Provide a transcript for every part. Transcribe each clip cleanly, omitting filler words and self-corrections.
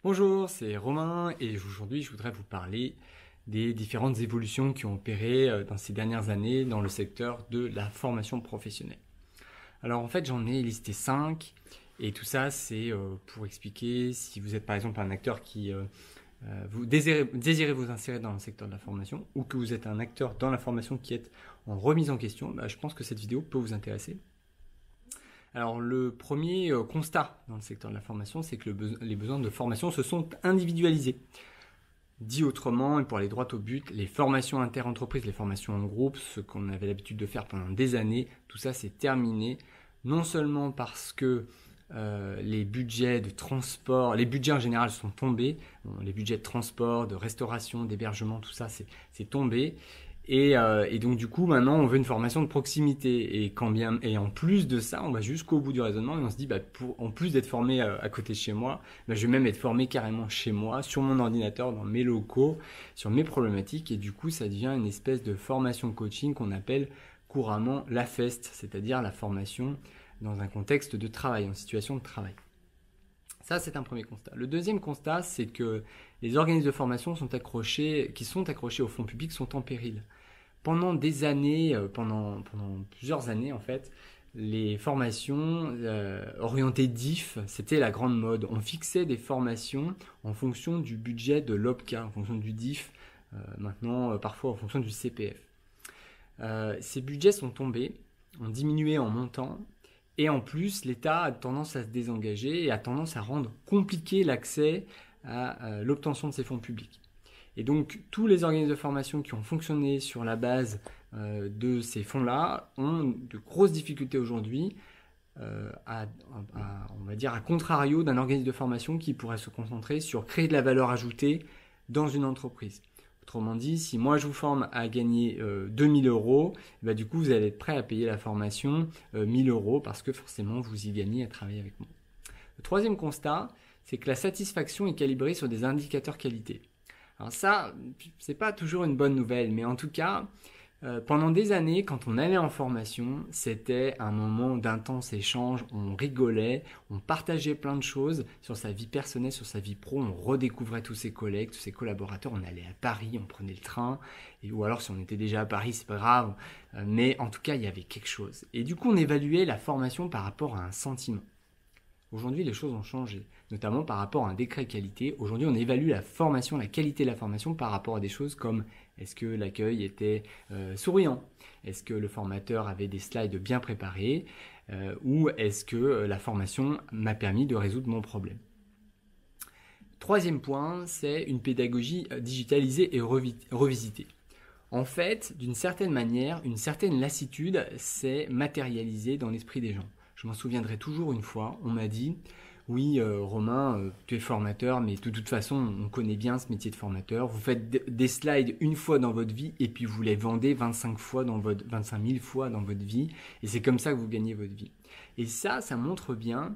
Bonjour, c'est Romain et aujourd'hui je voudrais vous parler des différentes évolutions qui ont opéré dans ces dernières années dans le secteur de la formation professionnelle. Alors en fait j'en ai listé 5 et tout ça c'est pour expliquer si vous êtes par exemple un acteur qui vous désirez vous insérer dans le secteur de la formation ou que vous êtes un acteur dans la formation qui est en remise en question, je pense que cette vidéo peut vous intéresser. Alors le premier constat dans le secteur de la formation, c'est que les besoins de formation se sont individualisés. Dit autrement, et pour aller droit au but, les formations inter-entreprises, les formations en groupe, ce qu'on avait l'habitude de faire pendant des années, tout ça c'est terminé. Non seulement parce que les budgets de transport, les budgets en général sont tombés, les budgets de transport, de restauration, d'hébergement, tout ça c'est tombé. Et donc du coup maintenant on veut une formation de proximité et en plus de ça on va jusqu'au bout du raisonnement et on se dit en plus d'être formé à côté de chez moi, je vais même être formé carrément chez moi, sur mon ordinateur, dans mes locaux, sur mes problématiques et du coup ça devient une espèce de formation coaching qu'on appelle couramment la FEST, c'est-à-dire la formation dans un contexte de travail, en situation de travail. Ça, c'est un premier constat. Le deuxième constat, c'est que les organismes de formation qui sont accrochés au fonds public sont en péril. Pendant des années, pendant plusieurs années en fait, les formations orientées DIF, c'était la grande mode. On fixait des formations en fonction du budget de l'OPCA, en fonction du DIF, maintenant parfois en fonction du CPF. Ces budgets sont tombés, ont diminué en montant. Et en plus, l'État a tendance à se désengager et a tendance à rendre compliqué l'accès à l'obtention de ces fonds publics. Et donc, tous les organismes de formation qui ont fonctionné sur la base de ces fonds-là ont de grosses difficultés aujourd'hui, on va dire à contrario d'un organisme de formation qui pourrait se concentrer sur créer de la valeur ajoutée dans une entreprise. Autrement dit, si moi je vous forme à gagner 2000 euros, du coup vous allez être prêt à payer la formation 1000 euros parce que forcément vous y gagnez à travailler avec moi. Le troisième constat, c'est que la satisfaction est calibrée sur des indicateurs qualité. Alors ça, c'est pas toujours une bonne nouvelle, mais en tout cas, pendant des années, quand on allait en formation, c'était un moment d'intense échange, on rigolait, on partageait plein de choses sur sa vie personnelle, sur sa vie pro, on redécouvrait tous ses collègues, tous ses collaborateurs, on allait à Paris, on prenait le train, ou alors si on était déjà à Paris, c'est pas grave, mais en tout cas, il y avait quelque chose. Et du coup, on évaluait la formation par rapport à un sentiment. Aujourd'hui, les choses ont changé, notamment par rapport à un décret qualité. Aujourd'hui, on évalue la formation, la qualité de la formation par rapport à des choses comme est-ce que l'accueil était souriant, est-ce que le formateur avait des slides bien préparés, ou est-ce que la formation m'a permis de résoudre mon problème. Troisième point, c'est une pédagogie digitalisée et revisitée. En fait, d'une certaine manière, une certaine lassitude s'est matérialisée dans l'esprit des gens. Je m'en souviendrai toujours une fois, on m'a dit « Oui, Romain, tu es formateur, mais de toute façon, on connaît bien ce métier de formateur. Vous faites des slides une fois dans votre vie et puis vous les vendez 25 000 fois dans votre vie et c'est comme ça que vous gagnez votre vie. » Et ça montre bien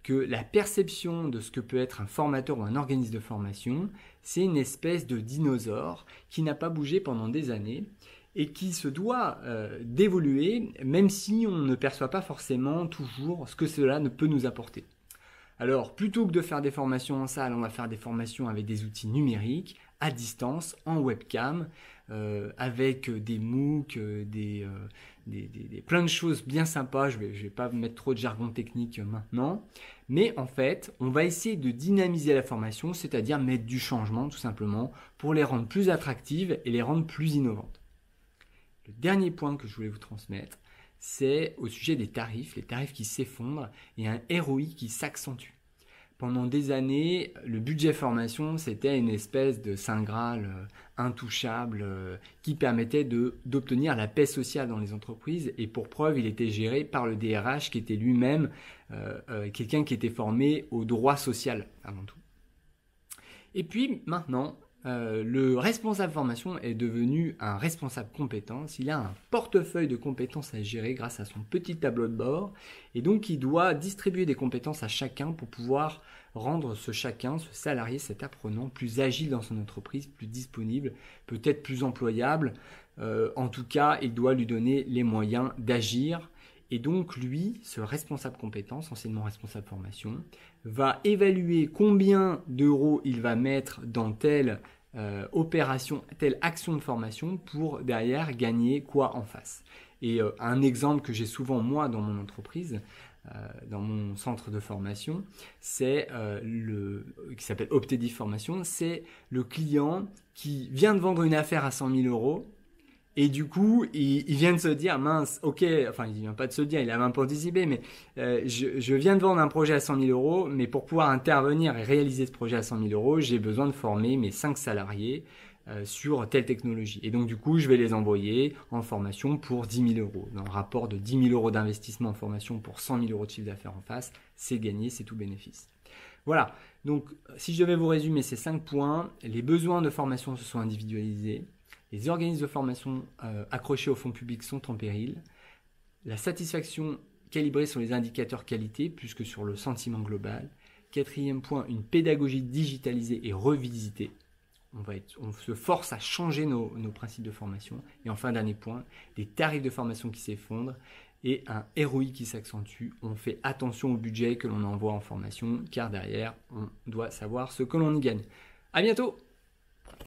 que la perception de ce que peut être un formateur ou un organisme de formation, c'est une espèce de dinosaure qui n'a pas bougé pendant des années et qui se doit d'évoluer, même si on ne perçoit pas forcément toujours ce que cela ne peut nous apporter. Alors, plutôt que de faire des formations en salle, on va faire des formations avec des outils numériques, à distance, en webcam, avec des MOOC, plein de choses bien sympas. Je vais pas mettre trop de jargon technique maintenant. Mais en fait, on va essayer de dynamiser la formation, c'est-à-dire mettre du changement tout simplement pour les rendre plus attractives et les rendre plus innovantes. Le dernier point que je voulais vous transmettre, c'est au sujet des tarifs, les tarifs qui s'effondrent et un ROI qui s'accentue. Pendant des années, le budget formation, c'était une espèce de saint graal intouchable qui permettait d'obtenir la paix sociale dans les entreprises et pour preuve, il était géré par le DRH qui était lui-même quelqu'un qui était formé au droit social avant tout. Et puis maintenant, le responsable formation est devenu un responsable compétence. Il a un portefeuille de compétences à gérer grâce à son petit tableau de bord. Et donc, il doit distribuer des compétences à chacun pour pouvoir rendre ce salarié, cet apprenant, plus agile dans son entreprise, plus disponible, peut-être plus employable. En tout cas, il doit lui donner les moyens d'agir Et donc lui, ce responsable compétence, anciennement responsable formation, va évaluer combien d'euros il va mettre dans telle opération, telle action de formation pour derrière gagner quoi en face. Et un exemple que j'ai souvent moi dans mon entreprise, dans mon centre de formation, c'est qui s'appelle Optedif Formation, c'est le client qui vient de vendre une affaire à 100 000 euros. Et du coup, il vient de se dire, mince, ok, enfin, il vient pas de se dire, il a même pas anticipé, mais je viens de vendre un projet à 100 000 euros, mais pour pouvoir intervenir et réaliser ce projet à 100 000 euros, j'ai besoin de former mes 5 salariés sur telle technologie. Et donc, du coup, je vais les envoyer en formation pour 10 000 euros. Dans le rapport de 10 000 euros d'investissement en formation pour 100 000 euros de chiffre d'affaires en face, c'est gagné, c'est tout bénéfice. Voilà, donc si je devais vous résumer ces 5 points, les besoins de formation se sont individualisés. Les organismes de formation accrochés au fonds public sont en péril. La satisfaction calibrée sur les indicateurs qualité plus que sur le sentiment global. 4e point, une pédagogie digitalisée et revisitée. On se force à changer nos principes de formation. Et enfin, dernier point, des tarifs de formation qui s'effondrent et un ROI qui s'accentue. On fait attention au budget que l'on envoie en formation car derrière, on doit savoir ce que l'on y gagne. À bientôt!